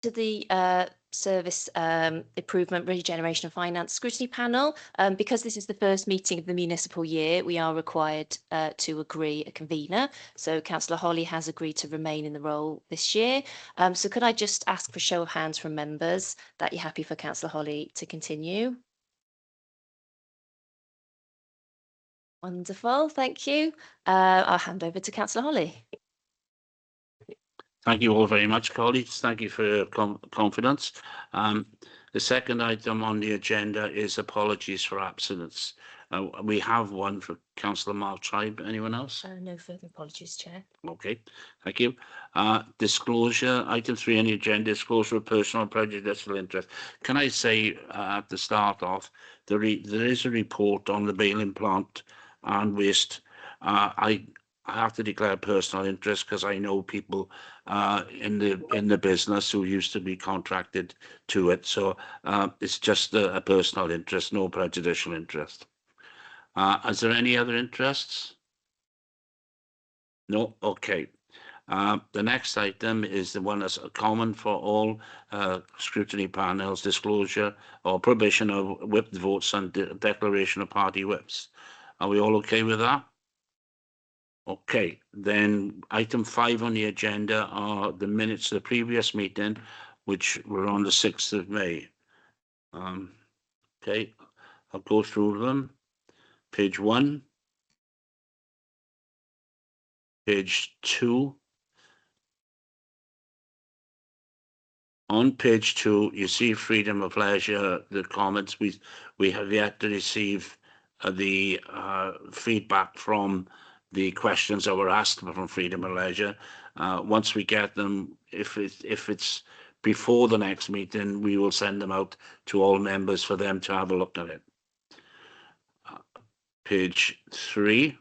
To the Service Improvement, Regeneration and Finance Scrutiny Panel. Because this is the first meeting of the municipal year, we are required to agree a convener. So Councillor Holly has agreed to remain in the role this year. So could I just ask for a show of hands from members that you're happy for Councillor Holly to continue? Wonderful, thank you. I'll hand over to Councillor Holly. Thank you all very much, colleagues. Thank you for your confidence. The second item on the agenda is apologies for absence. We have one for Councillor Mark Tribe. Anyone else? No further apologies, Chair. Okay, thank you. Disclosure, item 3 on the agenda, disclosure of personal and prejudicial interest. Can I say at the start off, there is a report on the baling plant and waste. I have to declare personal interest because I know people in the business who used to be contracted to it. So it's just a personal interest, no prejudicial interest. Is there any other interests? No? Okay. The next item is the one that's common for all scrutiny panels, disclosure or prohibition of whipped votes and declaration of party whips. Are we all okay with that? Okay, then item 5 on the agenda are the minutes of the previous meeting, which were on the 6th of May. Okay, I'll go through them. Page 1, page 2. On page 2, you see freedom of leisure, the comments. We have yet to receive the feedback from the questions that were asked from freedom of leisure. Once we get them, if it's before the next meeting, we will send them out to all members for them to have a look at it. Page 3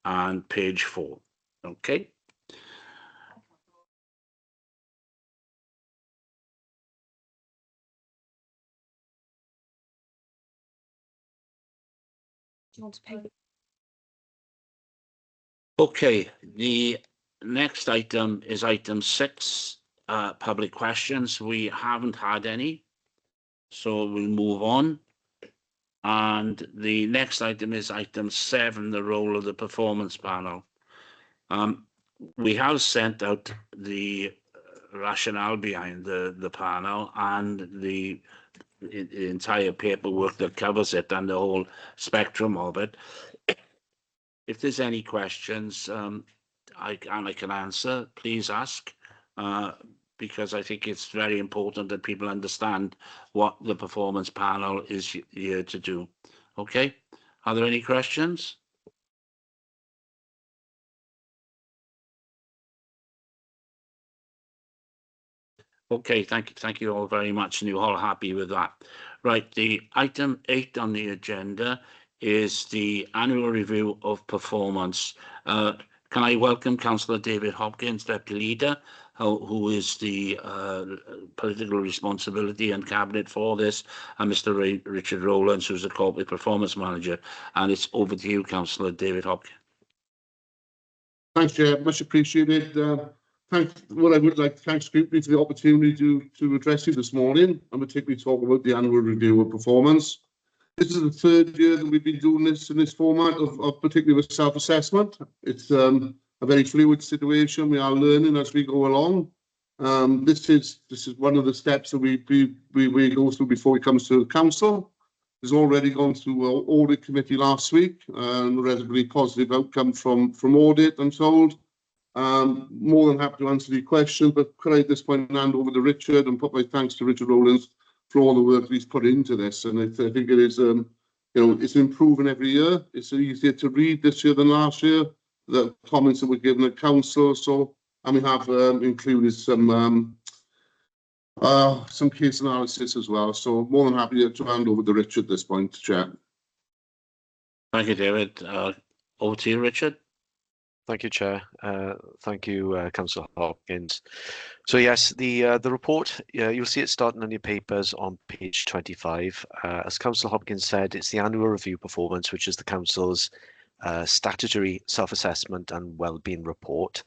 and page 4. Okay. Do you want to pay? Okay, the next item is item 6, public questions. We haven't had any, so we'll move on. And the next item is item 7, the role of the performance panel. We have sent out the rationale behind the panel and the entire paperwork that covers it and the whole spectrum of it. If there's any questions I can answer, please ask, because I think it's very important that people understand what the performance panel is here to do. Okay, are there any questions? Okay, thank you all very much, and you're all happy with that. Right, the item 8 on the agenda is the annual review of performance. Can I welcome Councillor David Hopkins, Deputy Leader, who is the political responsibility and cabinet for this, and Mr. Richard Rowlands, who's the corporate performance manager. And it's over to you, Councillor David Hopkins. Thanks, Chair. Much appreciated. What I would like to thank Scrutiny for the opportunity to address you this morning, and particularly talk about the annual review of performance. This is the 3rd year that we've been doing this in this format of particularly with self-assessment. It's a very fluid situation. We are learning as we go along. This is one of the steps that we go through before it comes to the council. It's already gone through our audit committee last week, and a relatively positive outcome from audit, I'm told. More than happy to answer your question, but could I at this point hand over to Richard and put my thanks to Richard Rowlands for all the work that he's put into this. And I think it is, it's improving every year. It's easier to read this year than last year, the comments that were given at council. So, and we have included some case analysis as well. So more than happy to hand over to Richard at this point, Chair. Thank you, David. Over to you, Richard. Thank you, Chair. Thank you, Councillor Hopkins. So yes, the report, you'll see it starting on your papers on page 25. As Councillor Hopkins said, it's the annual review performance, which is the council's statutory self-assessment and wellbeing report.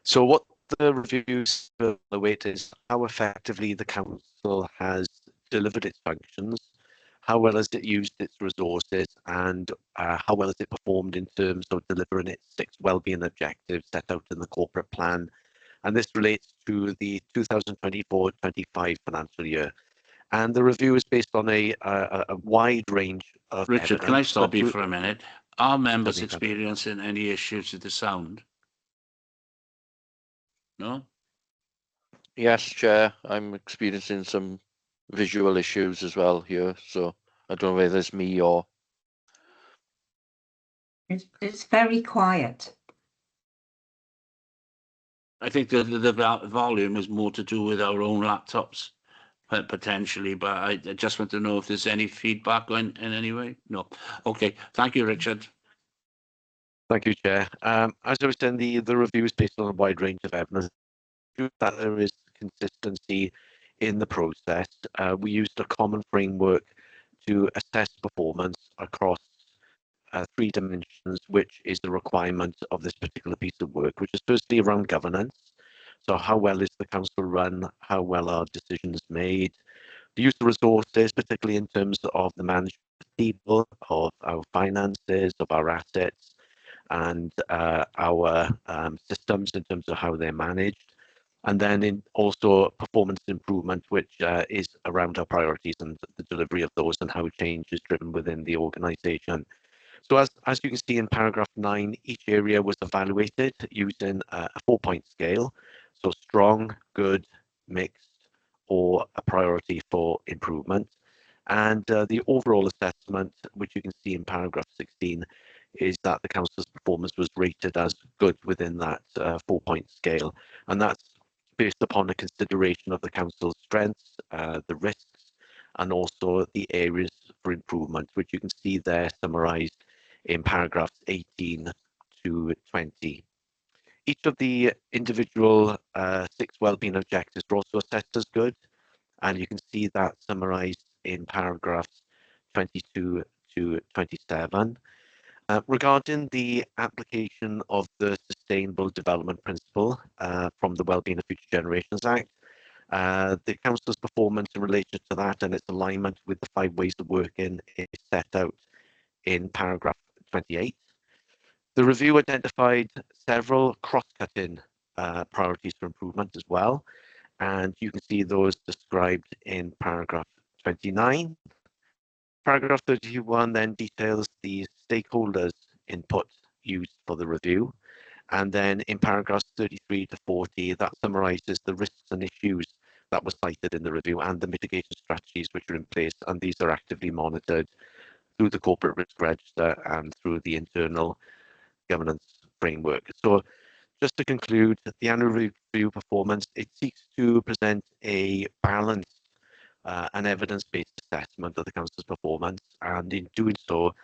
So what the reviews the weight is how effectively the council has delivered its functions, how well has it used its resources, and how well has it performed in terms of delivering its 6 wellbeing objectives set out in the corporate plan. And this relates to the 2024-25 financial year. And the review is based on a wide range of Richard, can I evidence, stop but you for a minute? Are members Certainly can. experiencing any issues with the sound? No? Yes, Chair, I'm experiencing some visual issues as well here, so I don't know whether it's me or... It's very quiet. I think the volume is more to do with our own laptops, potentially, but I just want to know if there's any feedback in any way. No. Okay. Thank you, Richard. Thank you, Chair. As I was saying, the review is based on a wide range of evidence that there is consistency in the process. We used a common framework to assess performance across 3 dimensions, which is the requirement of this particular piece of work, which is firstly around governance. So how well is the council run? How well are decisions made? The use of resources, particularly in terms of the management of people, of our finances, of our assets, and our systems in terms of how they're managed. And then in also performance improvement, which is around our priorities and the delivery of those and how change is driven within the organisation. So as you can see in paragraph 9, each area was evaluated using a 4-point scale. So strong, good, mixed, or a priority for improvement. And the overall assessment, which you can see in paragraph 16, is that the council's performance was rated as good within that 4-point scale. And that's based upon a consideration of the council's strengths, the risks, and also the areas for improvement, which you can see there summarised in paragraphs 18 to 20. Each of the individual 6 wellbeing objectives are also assessed as good, and you can see that summarised in paragraphs 22 to 27. Regarding the application of the Sustainable Development Principle from the Wellbeing of Future Generations Act, the Council's performance in relation to that and its alignment with the 5 ways of working is set out in paragraph 28. The review identified several cross-cutting priorities for improvement as well, and you can see those described in paragraph 29. Paragraph 31 then details the stakeholders' input used for the review. And then in paragraphs 33 to 40, that summarises the risks and issues that were cited in the review and the mitigation strategies which are in place. And these are actively monitored through the corporate risk register and through the internal governance framework. So just to conclude, the annual review performance, it seeks to present a balanced and evidence-based assessment of the council's performance, and in doing so,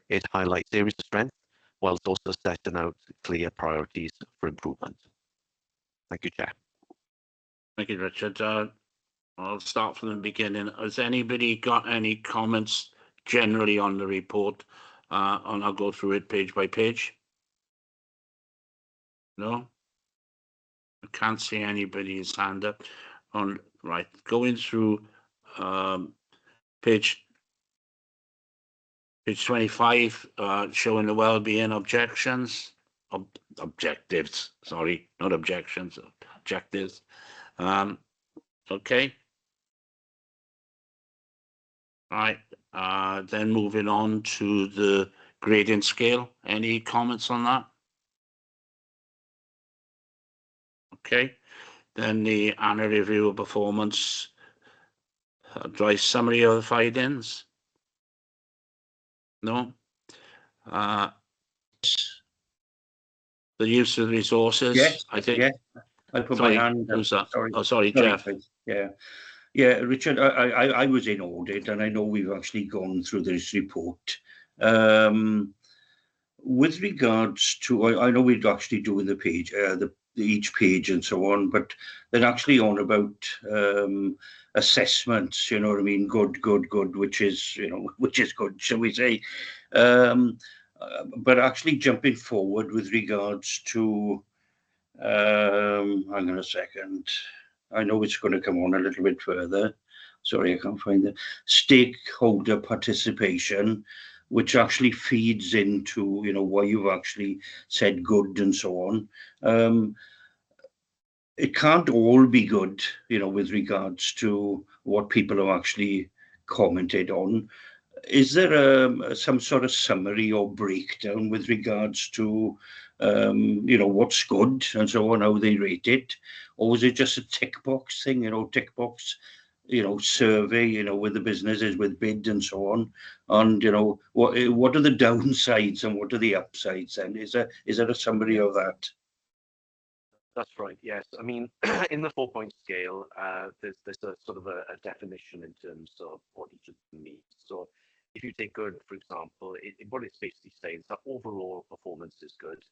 it highlights areas of strength whilst also setting out clear priorities for improvement. Thank you, Chair. Thank you, Richard. I'll start from the beginning. Has anybody got any comments generally on the report? And I'll go through it page by page. No? I can't see anybody's hand up. Right, going through page 25, showing the well-being objectives, sorry, not objections, objectives. Okay. Right, then moving on to the grading scale. Any comments on that? Okay, then the annual review of performance. Dry summary of the findings? No? The use of resources? Yes, I think. yeah. I put my hand up. Who's that? Sorry. Oh, sorry, Jeff. Yeah. Yeah, Richard, I was in audit and I know we've actually gone through this report. With regards to, I know we're actually doing the page, each page and so on, but they're actually on about assessments, you know what I mean? Good, which is, which is good, shall we say? But actually jumping forward with regards to Hang on a second. I know it's going to come on a little bit further. Sorry, I can't find the stakeholder participation, which actually feeds into, why you've actually said good and so on. It can't all be good, with regards to what people have actually commented on. Is there some sort of summary or breakdown with regards to, what's good and so on, how they rate it? Or was it just a tick box thing, tick box, survey, with the businesses, with bid and so on? And, what are the downsides and what are the upsides? And is there a summary of that? That's right. Yes. I mean, in the 4-point scale, there's a sort of a definition in terms of what each of them needs. So if you take good, for example, what it's basically saying is that overall performance is good,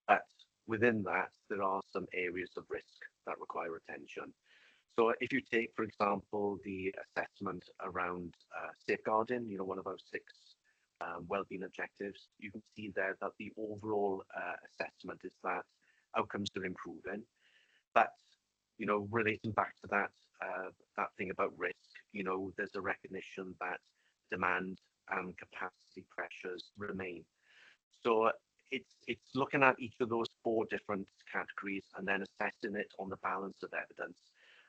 but within that, there are some areas of risk that require attention. So if you take, for example, the assessment around safeguarding, one of our 6 wellbeing objectives, you can see there that the overall assessment is that outcomes are improving, but relating back to that thing about risk, there's a recognition that demand and capacity pressures remain. So it's looking at each of those 4 different categories and then assessing it on the balance of evidence.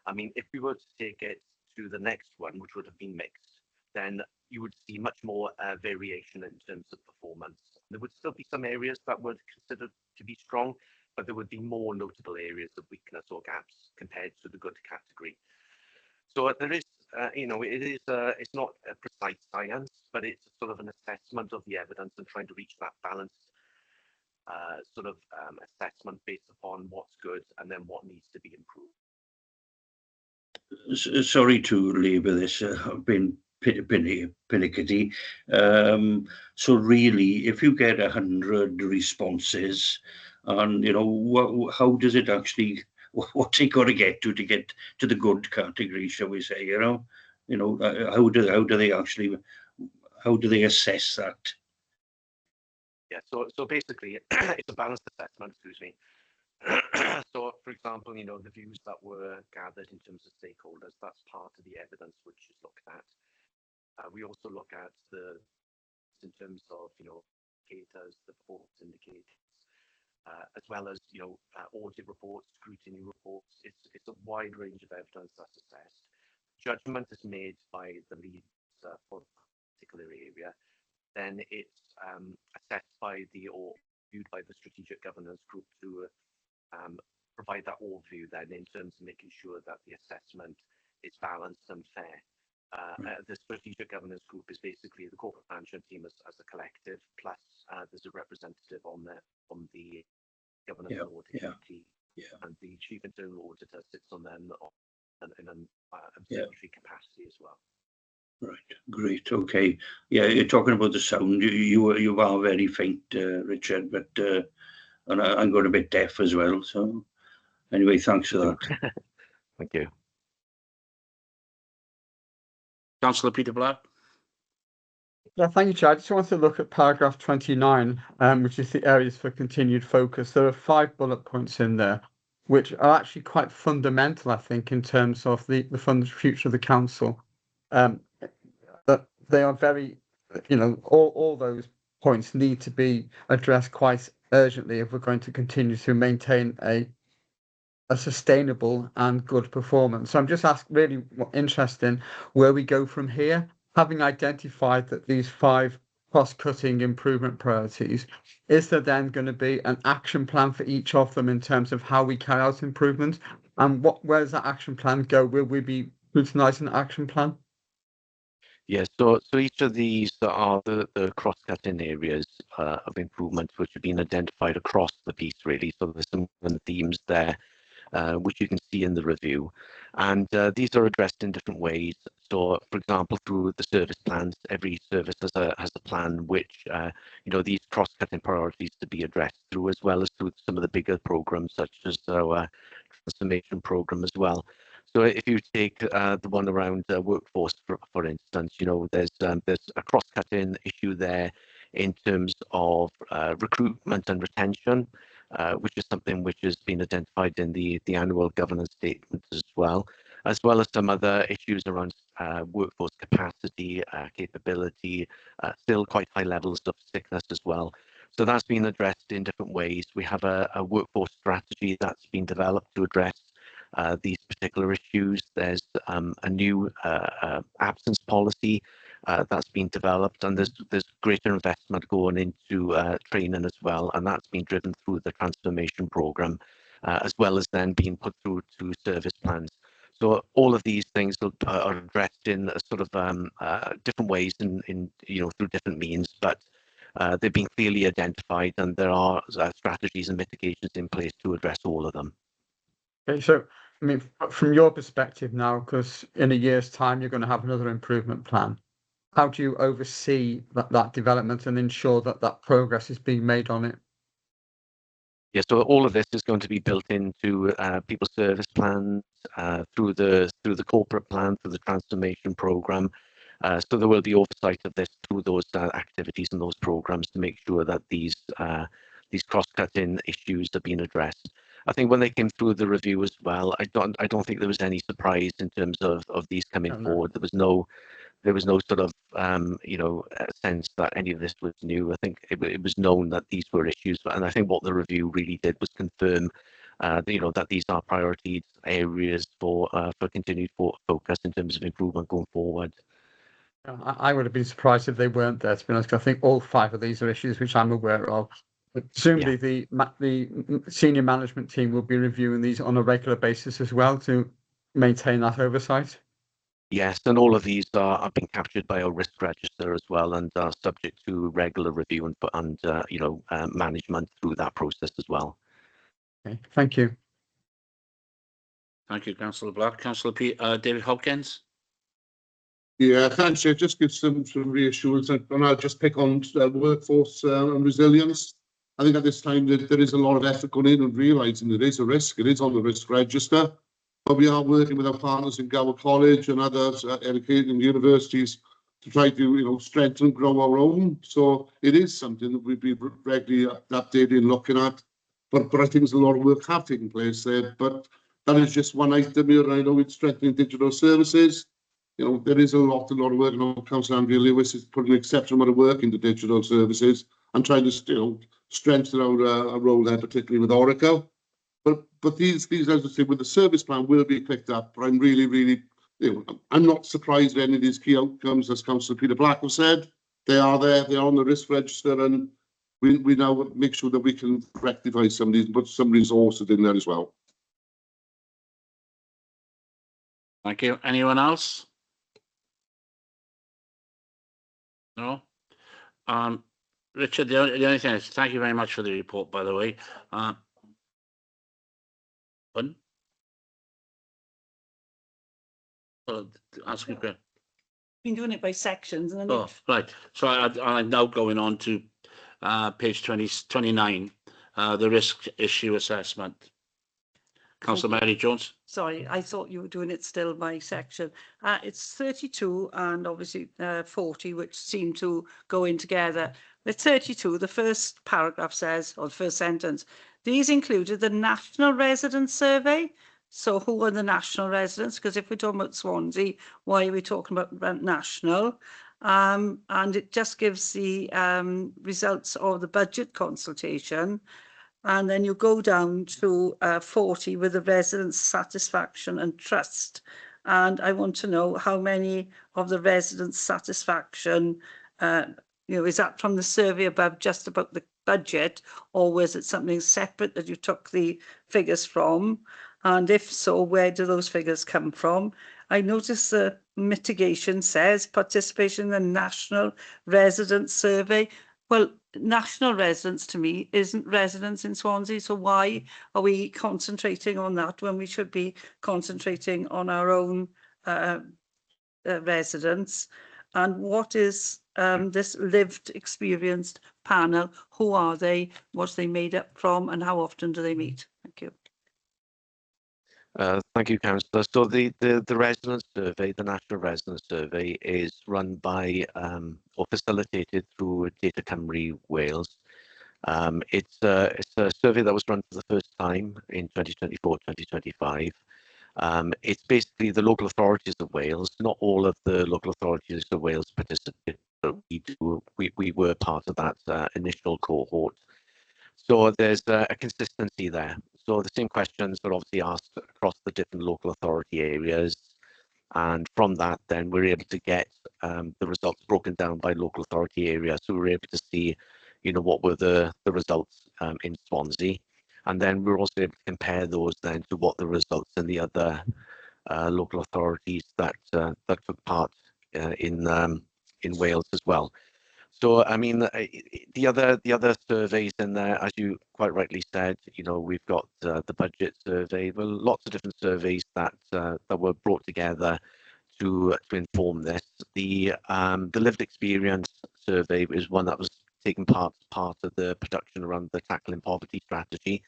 I mean, if we were to take it to the next one, which would have been mixed, then you would see much more variation in terms of performance. There would still be some areas that were considered to be strong, but there would be more notable areas of weakness or gaps compared to the good category. So there is, it's not a precise science, but it's sort of an assessment of the evidence and trying to reach that balanced assessment based upon what's good and then what needs to be improved. Sorry to labour this, I've been pinickety. So really, if you get 100 responses, and how does it actually? What's it got to get to get to the good category? Shall we say? How do they actually? How do they assess that? Yeah. So basically, it's a balanced assessment. Excuse me. So, for example, the views that were gathered in terms of stakeholders, that's part of the evidence which is looked at. We also look at in terms of, indicators, the performance indicators, as well as, audit reports, scrutiny reports. It's a wide range of evidence that's assessed. Judgment is made by the lead for a particular area. Then it's assessed by or viewed by the strategic governance group to provide that overview then in terms of making sure that the assessment is balanced and fair. The strategic governance group is basically the corporate management team as a collective, plus there's a representative from the governance and audit committee, and the chief internal auditor sits on them in an observatory capacity as well. Right, great, okay. Yeah, you're talking about the sound. You are very faint, Richard, but and I'm going a bit deaf as well. So anyway, thanks for that. Thank you. Councillor Peter Black. Yeah, thank you, Chair. I just wanted to look at paragraph 29, which is the areas for continued focus. There are 5 bullet points in there, which are actually quite fundamental, I think, in terms of the future of the council. That they are very, all those points need to be addressed quite urgently if we're going to continue to maintain a sustainable and good performance. So I'm just really interested in where we go from here, having identified that these 5 cost-cutting improvement priorities. Is there then going to be an action plan for each of them in terms of how we carry out improvement? And where does that action plan go? Will we be scrutinising the action plan? Yes, so each of these are the cross-cutting areas of improvement which have been identified across the piece, really. So there's some themes there, which you can see in the review. And these are addressed in different ways. So, for example, through the service plans, every service has a plan which, these cross-cutting priorities to be addressed through, as well as through some of the bigger programs, such as our transformation program as well. So if you take the one around workforce, for instance, there's a cross-cutting issue there in terms of recruitment and retention. which is something which has been identified in the annual governance statement as well as some other issues around workforce capacity, capability, still quite high levels of sickness as well. So that's been addressed in different ways. We have a workforce strategy that's been developed to address these particular issues. There's a new absence policy that's been developed, and there's greater investment going into training as well, and that's been driven through the transformation program, as well as then being put through to service plans. So all of these things are addressed in a sort of different ways in through different means, but they've been clearly identified, and there are strategies and mitigations in place to address all of them. Okay, so I mean, from your perspective now, because in a year's time you're going to have another improvement plan, how do you oversee that development and ensure that progress is being made on it? Yeah, so all of this is going to be built into people's service plans through the corporate plan, through the transformation program. So there will be oversight of this through those activities and those programs to make sure that these cross-cutting issues are being addressed. I think when they came through the review as well, I don't think there was any surprise in terms of these coming forward. There was no sort of sense that any of this was new. I think it was known that these were issues, and I think what the review really did was confirm that these are priority areas for continued focus in terms of improvement going forward. I would have been surprised if they weren't there, to be honest. I think all 5 of these are issues which I'm aware of. But presumably the senior management team will be reviewing these on a regular basis as well to maintain that oversight. Yes, and all of these are being captured by our risk register as well, and are subject to regular review and management through that process as well. Okay, thank you. Thank you, Councillor Black. Councillor David Hopkins. Yeah, thanks. It just gives some reassurance, and I'll just pick on workforce and resilience. I think at this time that there is a lot of effort going in and realising there is a risk. It is on the risk register, but we are working with our partners in Gower College and others educating universities to try to strengthen and grow our own. So it is something that we've been regularly updating and looking at. But I think there's a lot of work have taken place there. But that is just one item here. I know it's strengthening digital services. There is a lot of work. Councillor Andrea Lewis is putting an exceptional amount of work into digital services and trying to strengthen our role there, particularly with Oracle. But these, as I say, with the service plan will be picked up. But I'm really, I'm not surprised at any of these key outcomes, as Councillor Peter Black has said. They are there. They are on the risk register, and we now make sure that we can rectify some of these and put some resources in there as well. Thank you. Anyone else? No. Richard, the only thing is, thank you very much for the report, by the way. Ask me a question. Been doing it by sections, and then Oh, right. So I'm now going on to page 29, the risk issue assessment. Councillor Mary Jones. Sorry, I thought you were doing it still by section. It's 32 and obviously 40, which seem to go in together. With 32, the first paragraph says, or the first sentence, these included the National Residents Survey. So who are the national residents? Because if we're talking about Swansea, why are we talking about national? And it just gives the results of the budget consultation. And then you go down to 40 with the residents' satisfaction and trust. And I want to know how many of the residents' satisfaction, is that from the survey above just about the budget, or was it something separate that you took the figures from? And if so, where do those figures come from? I noticed the mitigation says participation in the National Residents Survey. Well, national residents to me isn't residents in Swansea. So why are we concentrating on that when we should be concentrating on our own residents? And what is this lived experienced panel? Who are they? What's they made up from? And how often do they meet? Thank you. Thank you, Councillor. So the residence survey, the National Residence Survey, is run by or facilitated through Data Cymru Wales. It's a survey that was run for the first time in 2024-2025. It's basically the local authorities of Wales. Not all of the local authorities of Wales participated, but we were part of that initial cohort. So there's a consistency there. So the same questions are obviously asked across the different local authority areas. And from that, then we're able to get the results broken down by local authority area. So we're able to see, what were the results in Swansea. And then we're also able to compare those then to what the results in the other local authorities that took part in Wales as well. So, I mean, the other surveys in there, as you quite rightly said, we've got the budget survey, well, lots of different surveys that were brought together to inform this. The lived experience survey is one that was taken part of the production around the tackling poverty strategy.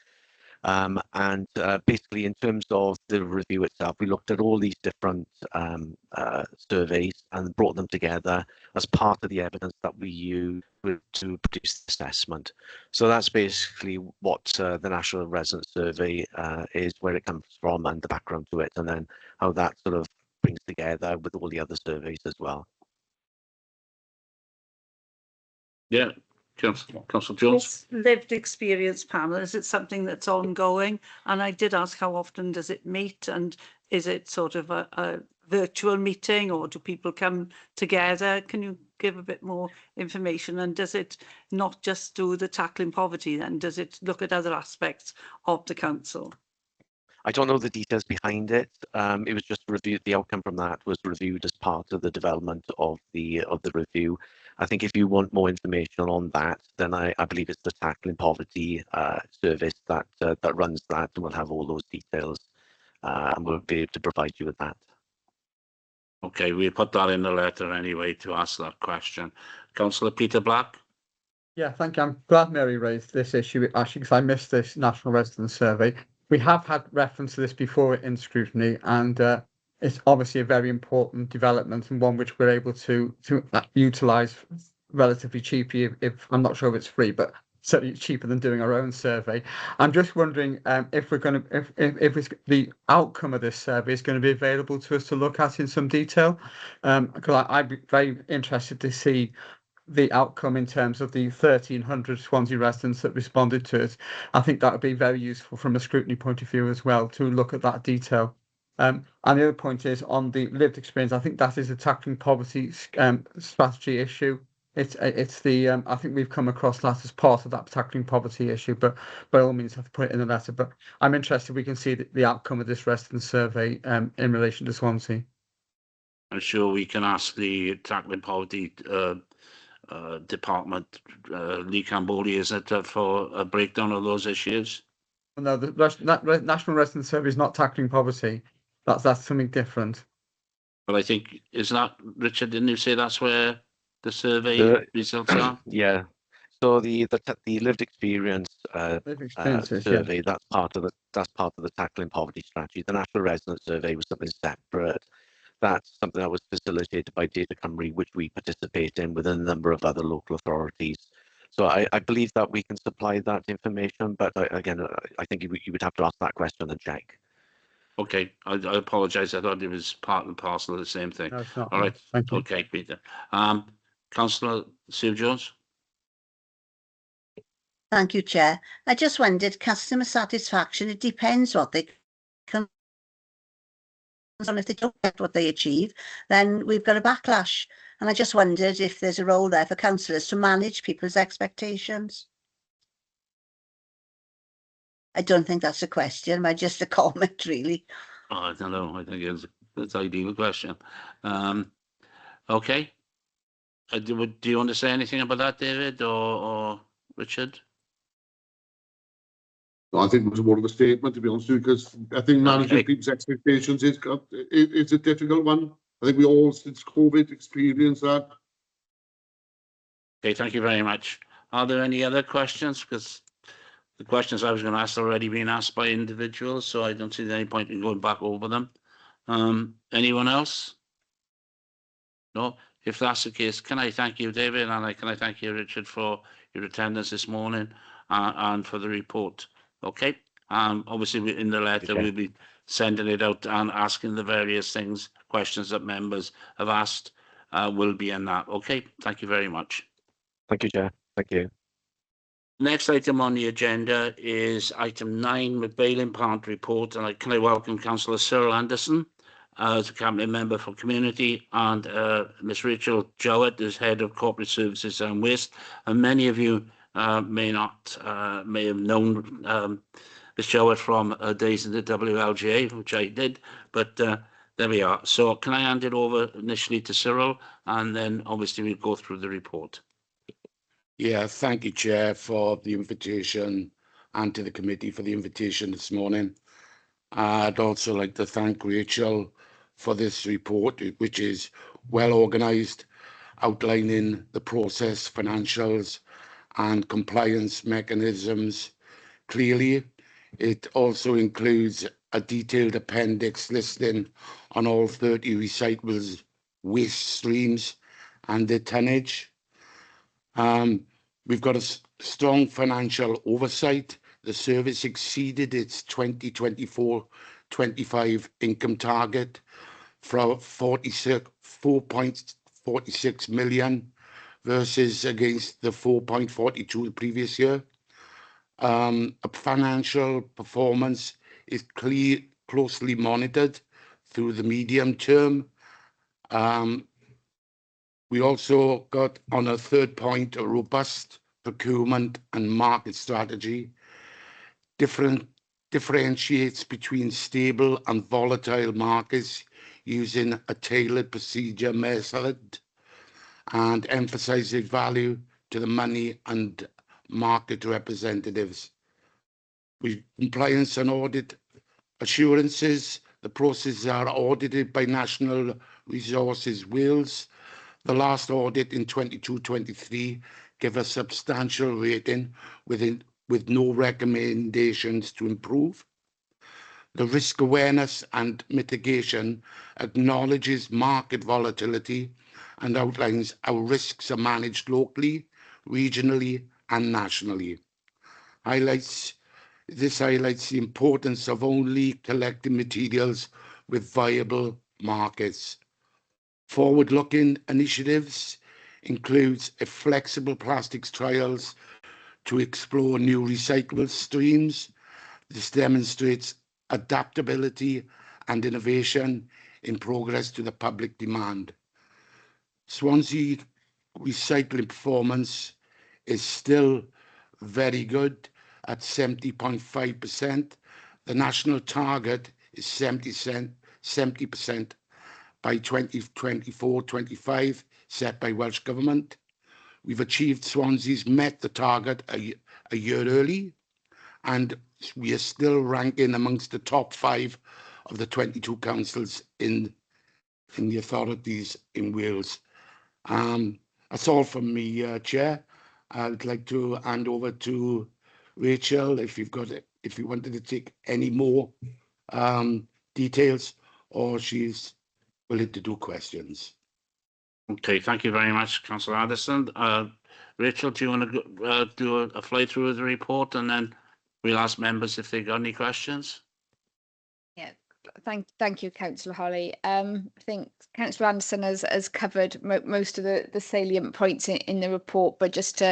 And basically, in terms of the review itself, we looked at all these different surveys and brought them together as part of the evidence that we use to produce the assessment. So that's basically what the National Resident Survey is, where it comes from and the background to it, and then how that sort of brings together with all the other surveys as well. Yeah. Councillor Jones. This lived experience panel, is it something that's ongoing? And I did ask how often does it meet, and is it sort of a virtual meeting, or do people come together? Can you give a bit more information? And does it not just do the tackling poverty then? Does it look at other aspects of the council? I don't know the details behind it. It was just reviewed. The outcome from that was reviewed as part of the development of the review. I think if you want more information on that, then I believe it's the Tackling Poverty service that runs that, and we'll have all those details, and we'll be able to provide you with that. Okay, we put that in the letter anyway to ask that question. Councillor Peter Black. Yeah, thank you. I'm glad Mary raised this issue, actually, because I missed this National Resident Survey. We have had reference to this before in Scrutiny, and it's obviously a very important development, and one which we're able to utilise relatively cheaply. If I'm not sure if it's free, but certainly cheaper than doing our own survey. I'm just wondering if we're going to, if the outcome of this survey is going to be available to us to look at in some detail, because I'd be very interested to see the outcome in terms of the 1,300 Swansea residents that responded to it. I think that would be very useful from a scrutiny point of view as well, to look at that detail. And the other point is on the lived experience. I think that is a tackling poverty strategy issue. It's the I think we've come across that as part of that tackling poverty issue, but by all means I have to put it in the letter. But I'm interested we can see the outcome of this resident survey in relation to Swansea. I'm sure we can ask the tackling poverty department, Lee Cambodia, is it, for a breakdown of those issues? No, the National Resident Survey is not tackling poverty. That's something different. But I think, is that, Richard, didn't you say that's where the survey results are? Yeah. So the lived experience survey, that's part of the tackling poverty strategy. The National Resident Survey was something separate. That's something that was facilitated by Data Cymru, which we participate in with a number of other local authorities. So I believe that we can supply that information, but again, I think you would have to ask that question and check. Okay, I apologise. I thought it was part and parcel of the same thing. No, it's not. All right. Thank you. Okay, Peter. Councillor Sue Jones. Thank you, Chair. I just wondered, customer satisfaction, it depends what they come on. If they don't get what they achieve, then we've got a backlash. And I just wondered if there's a role there for councillors to manage people's expectations. I don't think that's a question, but just a comment, really. Oh, I don't know. I think it's an ideal question. Okay. Do you want to say anything about that, David or Richard? I think it was more of a statement, to be honest with you, because I think managing people's expectations it's a difficult one. I think we all, since COVID, experienced that. Okay, thank you very much. Are there any other questions? Because the questions I was going to ask have already been asked by individuals, so I don't see any point in going back over them. Anyone else? No? If that's the case, can I thank you, David, and can I thank you, Richard, for your attendance this morning and for the report. Okay. Obviously, in the letter, Okay. we'll be sending it out and asking the various questions that members have asked will be in that. Okay. Thank you very much. Thank you, Chair. Thank you. Next item on the agenda is item 9, the Bailing Plant report, and can I welcome Councillor Cyril Anderson as a cabinet member for community, and Ms. Rachel Jowett as head of corporate services and waste. And many of you may have known Ms. Jowett from her days in the WLGA, which I did, but there we are. So can I hand it over initially to Cyril, and then obviously we'll go through the report. Yeah, thank you, Chair, for the invitation, and to the committee for the invitation this morning. I'd also like to thank Rachel for this report, which is well organised, outlining the process, financials and compliance mechanisms clearly. It also includes a detailed appendix listing on all 30 recyclables waste streams and their tonnage. We've got a strong financial oversight. The service exceeded its 2024-25 income target from 4.46 million versus against the 4.42 the previous year. A financial performance is closely monitored through the medium term. We also got, on a third point, a robust procurement and market strategy. Differentiates between stable and volatile markets using a tailored procedure method, and emphasizes value to the money and market representatives. With compliance and audit assurances, the processes are audited by National Resources Wales. The last audit in 22-23 gave a substantial rating with no recommendations to improve. The risk awareness and mitigation acknowledges market volatility and outlines how risks are managed locally, regionally and nationally. This highlights the importance of only collecting materials with viable markets. Forward-looking initiatives includes a flexible plastics trials to explore new recyclable streams. This demonstrates adaptability and innovation in progress to the public demand. Swansea recycling performance is still very good at 70.5%. The national target is 70% by 2024-25 set by Welsh Government. We've achieved Swansea's met the target a year early, and we are still ranking amongst the top 5 of the 22 councils in the authorities in Wales. That's all from me, Chair. I'd like to hand over to Rachel if you wanted to take any more details, or she's willing to do questions. Okay, thank you very much, Councillor Addison. Rachel, do you want to do a fly through of the report, and then we'll ask members if they've got any questions? Yeah, thank you, Councillor Holly. I think Councillor Anderson has covered most of the salient points in the report, but just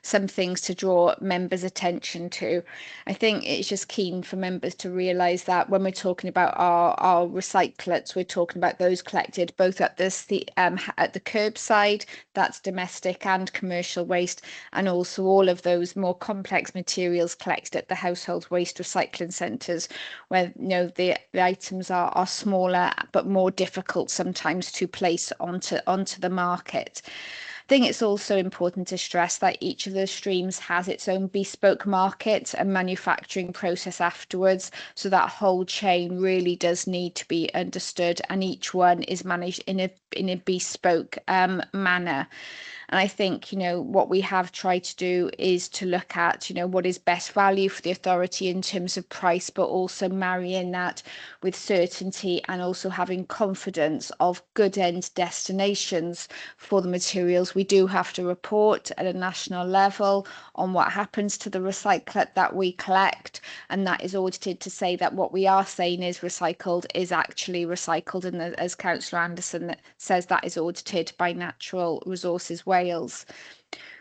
some things to draw members' attention to. I think it's just keen for members to realise that when we're talking about our recyclates, we're talking about those collected both at the curbside, that's domestic and commercial waste, and also all of those more complex materials collected at the household waste recycling centres, where the items are smaller but more difficult sometimes to place onto the market. I think it's also important to stress that each of the streams has its own bespoke market and manufacturing process afterwards, so that whole chain really does need to be understood, and each one is managed in a bespoke manner. And I think, you know, what we have tried to do is to look at, you know, what is best value for the authority in terms of price, but also marrying that with certainty and also having confidence of good end destinations for the materials. We do have to report at a national level on what happens to the recyclate that we collect, and that is audited to say that what we are saying is recycled is actually recycled, and as Councillor Anderson says, that is audited by Natural Resources Wales.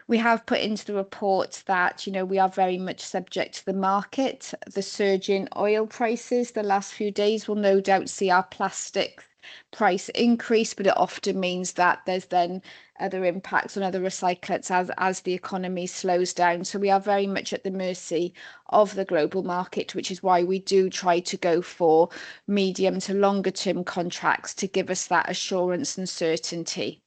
We have put into the report that, you know, we are very much subject to the market. The surge in oil prices the last few days will no doubt see our plastic price increase, but it often means that there's then other impacts on other recyclates as the economy slows down. So we are very much at the mercy of the global market, which is why we do try to go for medium to longer term contracts to give us that assurance and certainty.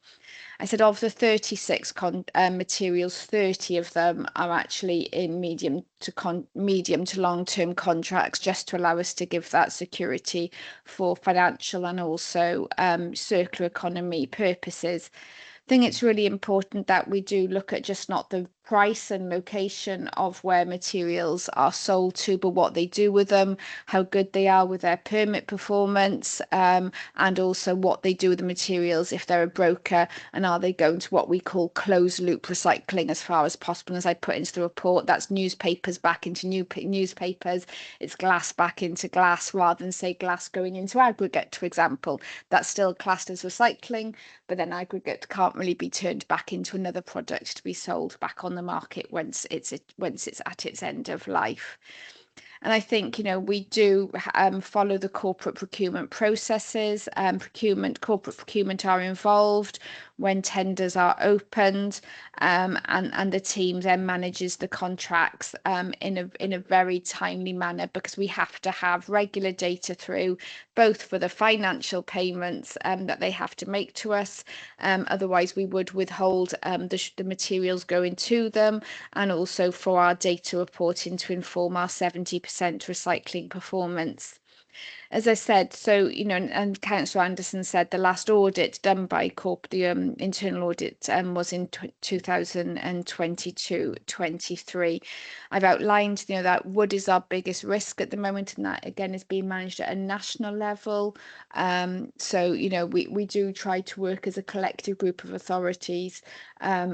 I said of the 36 materials, 30 of them are actually in medium to long-term contracts, just to allow us to give that security for financial and also circular economy purposes. I think it's really important that we do look at just not the price and location of where materials are sold to, but what they do with them, how good they are with their permit performance, and also what they do with the materials if they're a broker, and are they going to what we call closed loop recycling as far as possible. And as I put into the report, that's newspapers back into newspapers, it's glass back into glass, rather than say glass going into aggregate, for example. That's still classed as recycling, but then aggregate can't really be turned back into another product to be sold back on the market once it's at its end of life. And I think, you know, we do follow the corporate procurement processes. Corporate procurement are involved when tenders are opened, and the team then manages the contracts in a very timely manner, because we have to have regular data through, both for the financial payments that they have to make to us, otherwise we would withhold the materials going to them, and also for our data reporting to inform our 70% recycling performance. As I said, so, you know, and Councillor Anderson said the last audit done by the internal audit was in 2022-23. I've outlined, you know, that wood is our biggest risk at the moment, and that again is being managed at a national level. So, you know, we do try to work as a collective group of authorities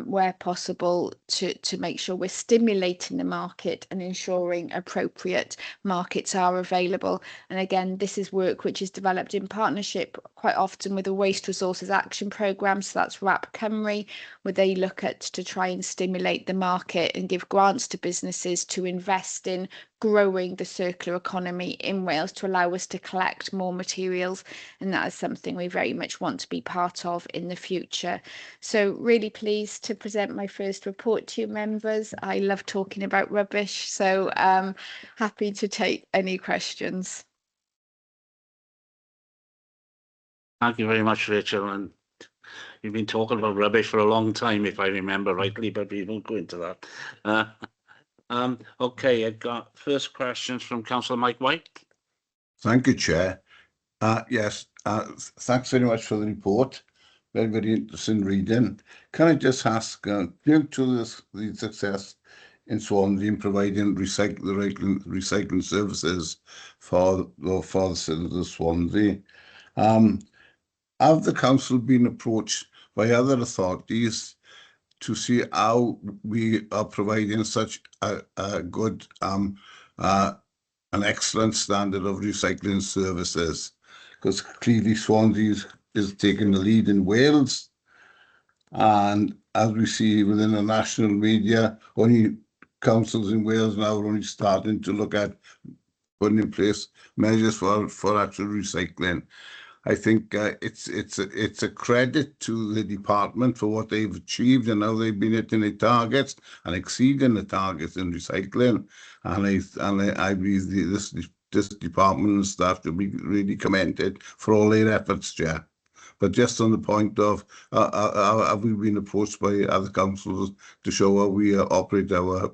where possible to make sure we're stimulating the market and ensuring appropriate markets are available. And again, this is work which is developed in partnership quite often with the Waste Resources Action Programme, so that's WRAP Cymru, where they look at to try and stimulate the market and give grants to businesses to invest in growing the circular economy in Wales to allow us to collect more materials, and that is something we very much want to be part of in the future. So really pleased to present my first report to you, members. I love talking about rubbish, so happy to take any questions. Thank you very much, Rachel. And you've been talking about rubbish for a long time, if I remember rightly, but we won't go into that. Okay, I've got first questions from Councillor Mike White. Thank you, Chair. Yes, thanks very much for the report. Very, very interesting reading. Can I just ask, due to the success in Swansea in providing recycling services for the citizens of Swansea, have the council been approached by other authorities to see how we are providing such a good an excellent standard of recycling services? Because clearly Swansea is taking the lead in Wales, and as we see within the national media, only councils in Wales now are only starting to look at putting in place measures for actual recycling. I think it's a credit to the department for what they've achieved and how they've been hitting their targets and exceeding the targets in recycling. And I believe this department and staff to be really commended for all their efforts, Chair. But just on the point of, have we been approached by other councils to show how we operate our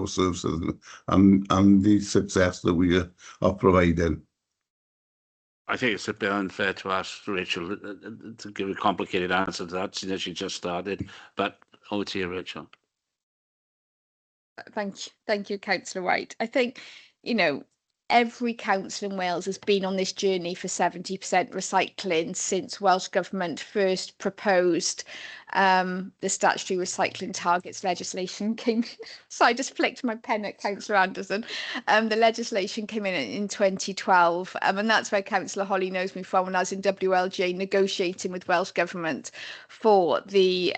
services and the success that we are providing? I think it's a bit unfair to ask Rachel to give a complicated answer to that, since she just started. But over to you, Rachel. Thank you, Councillor White. I think, you know, every council in Wales has been on this journey for 70% recycling since Welsh Government first proposed the statutory recycling targets legislation came. So I just flicked my pen at Councillor Anderson. The legislation came in 2012, and that's where Councillor Holly knows me from when I was in WLJ negotiating with Welsh Government for the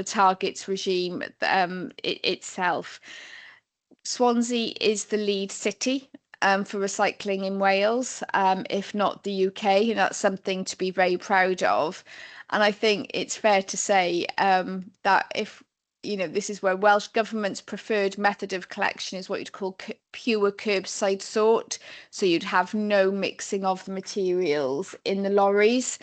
targets regime itself. Swansea is the lead city for recycling in Wales, if not the UK, and that's something to be very proud of. And I think it's fair to say that if, you know, this is where Welsh Government's preferred method of collection is what you'd call pure curbside sort. So you'd have no mixing of the materials in the lorries.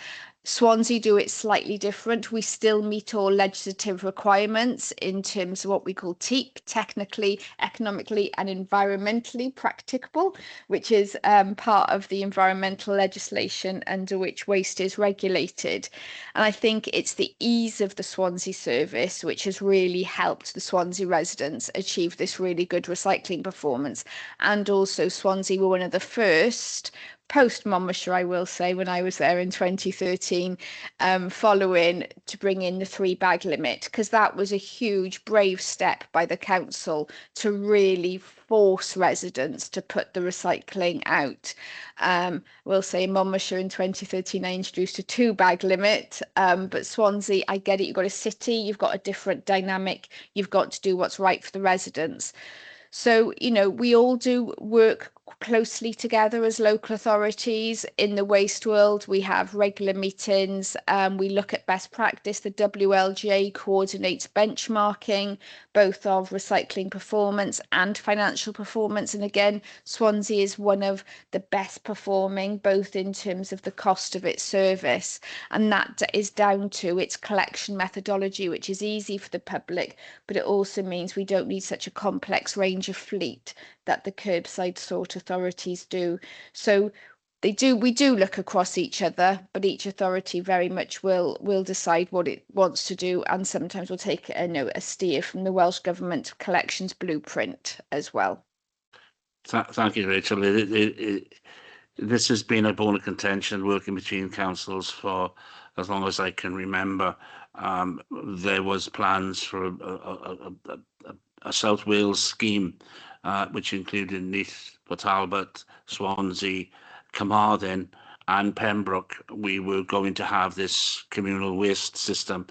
Swansea do it slightly different. We still meet all legislative requirements in terms of what we call TEEP, technically, economically and environmentally practicable, which is part of the environmental legislation under which waste is regulated. And I think it's the ease of the Swansea service which has really helped the Swansea residents achieve this really good recycling performance. And also Swansea were one of the first post Monmouthshire, I will say, when I was there in 2013, following to bring in the 3-bag limit, because that was a huge, brave step by the council to really force residents to put the recycling out. We'll say in Monmouthshire in 2013, I introduced a 2-bag limit, but Swansea, I get it, you've got a city, you've got a different dynamic, you've got to do what's right for the residents. So, you know, we all do work closely together as local authorities in the waste world. We have regular meetings. We look at best practice. The WLGA coordinates benchmarking, both of recycling performance and financial performance. And again, Swansea is one of the best performing, both in terms of the cost of its service. And that is down to its collection methodology, which is easy for the public, but it also means we don't need such a complex range of fleet that the curbside sort authorities do. So we do look across each other, but each authority very much will decide what it wants to do, and sometimes will take a steer from the Welsh Government collections blueprint as well. Thank you, Rachel. This has been a bone of contention working between councils for as long as I can remember. There was plans for a South Wales scheme, which included Neath, Port Talbot, Swansea, Carmarthen and Pembroke. We were going to have this communal waste system,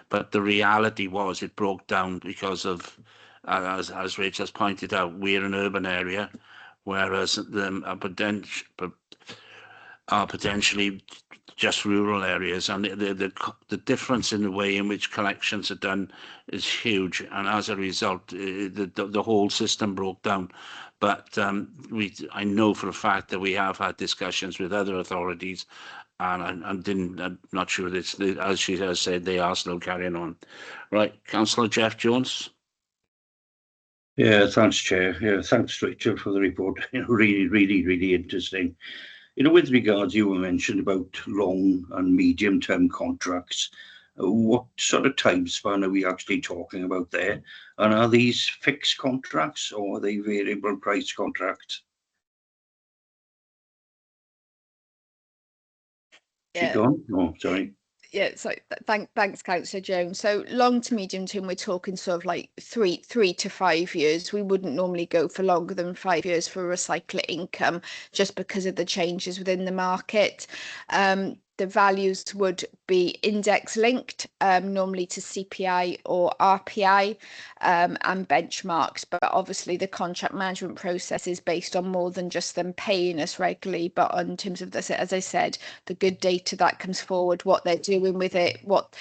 but the reality was it broke down because of, as Rachel has pointed out, we're an urban area, whereas them are potentially just rural areas, and the difference in the way in which collections are done is huge, and as a result the whole system broke down. But I know for a fact that we have had discussions with other authorities, and I'm not sure that, as she has said, they are still carrying on. Right, Councillor Jeff Jones. Yeah, thanks, Chair. Yeah, thanks, Rachel, for the report. Really interesting. With regards, you were mentioned about long and medium-term contracts. What sort of time span are we actually talking about there? And are these fixed contracts or are they variable price contracts? Yeah. Gone? Oh, sorry. Yeah, so thanks, Councillor Jones. So long to medium term, we're talking sort of like three to 5 years. We wouldn't normally go for longer than 5 years for recycler income, just because of the changes within the market. The values would be index linked, normally to CPI or RPI, and benchmarked. But obviously the contract management process is based on more than just them paying us regularly, but in terms of this, as I said, the good data that comes forward, what they're doing with it, what,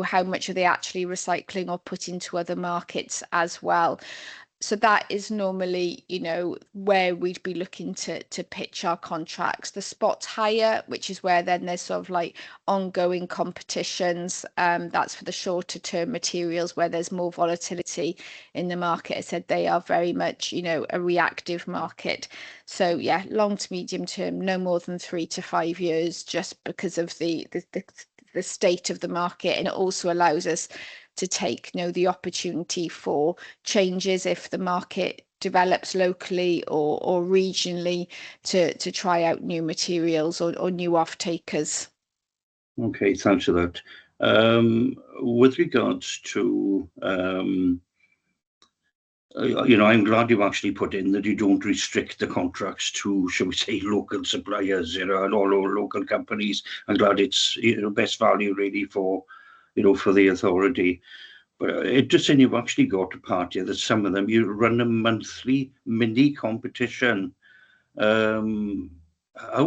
how much are they actually recycling or put into other markets as well. So that is normally, where we'd be looking to pitch our contracts. The spot hire, which is where then there's sort of like ongoing competitions. That's for the shorter term materials where there's more volatility in the market. I said they are very much, a reactive market. So yeah, long to medium term, no more than 3 to 5 years, just because of the state of the market, and it also allows us to take the opportunity for changes if the market develops locally or regionally to try out new materials or new off takers. Okay, thanks for that. With regards to I'm glad you actually put in that you don't restrict the contracts to, shall we say, local suppliers, and all our local companies. I'm glad it's best value really for for the authority. But it just saying you've actually got a part here that some of them you run a monthly mini competition. How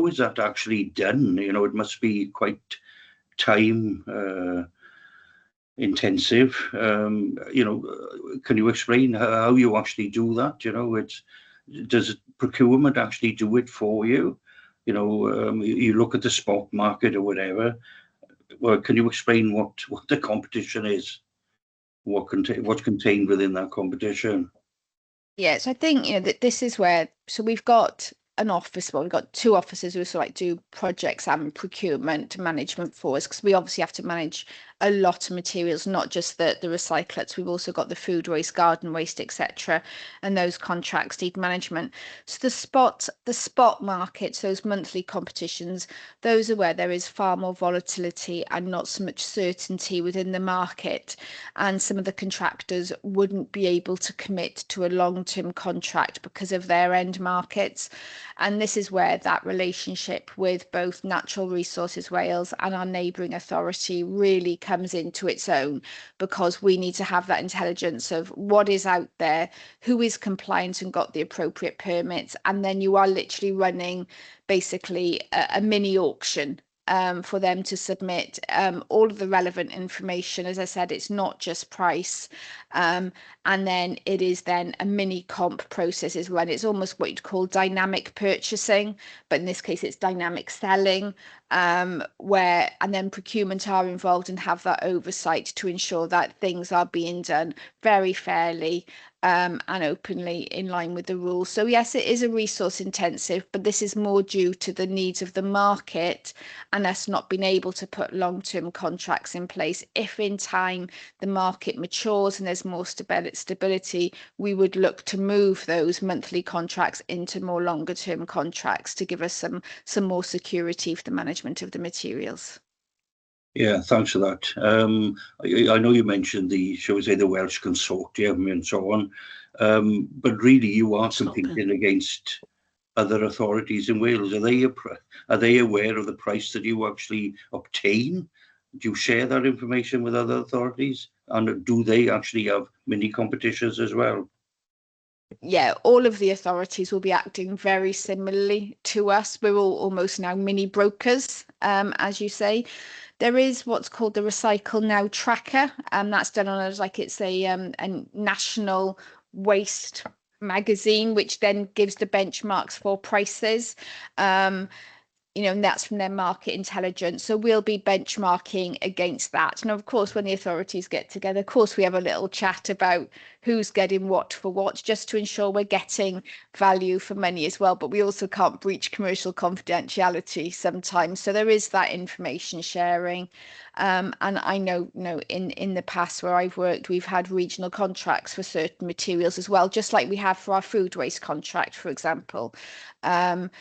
is that actually done? It must be quite time intensive. Can you explain how you actually do that? Does procurement actually do it for you? You look at the spot market or whatever. Well, can you explain what the competition is? What's contained within that competition? Yes, I think that this is where, so we've got an office, well, we've got 2 officers who sort of like do projects and procurement management for us, because we obviously have to manage a lot of materials, not just the recyclates. We've also got the food waste, garden waste, etc., and those contracts need management. So the spot markets, those monthly competitions, those are where there is far more volatility and not so much certainty within the market, and some of the contractors wouldn't be able to commit to a long-term contract because of their end markets. And this is where that relationship with both Natural Resources Wales and our neighbouring authority really comes into its own, because we need to have that intelligence of what is out there, who is compliant and got the appropriate permits, and then you are literally running basically a mini auction for them to submit all of the relevant information. As I said, it's not just price. And then it is then a mini comp process is when it's almost what you'd call dynamic purchasing, but in this case it's dynamic selling, and then procurement are involved and have that oversight to ensure that things are being done very fairly and openly in line with the rules. So yes, it is a resource intensive, but this is more due to the needs of the market and us not being able to put long-term contracts in place. If in time the market matures and there's more stability, we would look to move those monthly contracts into more longer-term contracts to give us some more security for the management of the materials. Yeah, thanks for that. I know you mentioned shall we say, the Welsh consortium and so on, but really you are competing against other authorities in Wales. Are they aware of the price that you actually obtain? Do you share that information with other authorities? And do they actually have mini competitions as well? Yeah, all of the authorities will be acting very similarly to us. We're all almost now mini brokers, as you say. There is what's called the Recycle Now tracker, and that's done on it's a national waste magazine, which then gives the benchmarks for prices. And that's from their market intelligence. So we'll be benchmarking against that. And of course, when the authorities get together, of course, we have a little chat about who's getting what for what, just to ensure we're getting value for money as well. But we also can't breach commercial confidentiality sometimes. So there is that information sharing. And I know, in the past where I've worked, we've had regional contracts for certain materials as well, just like we have for our food waste contract, for example, where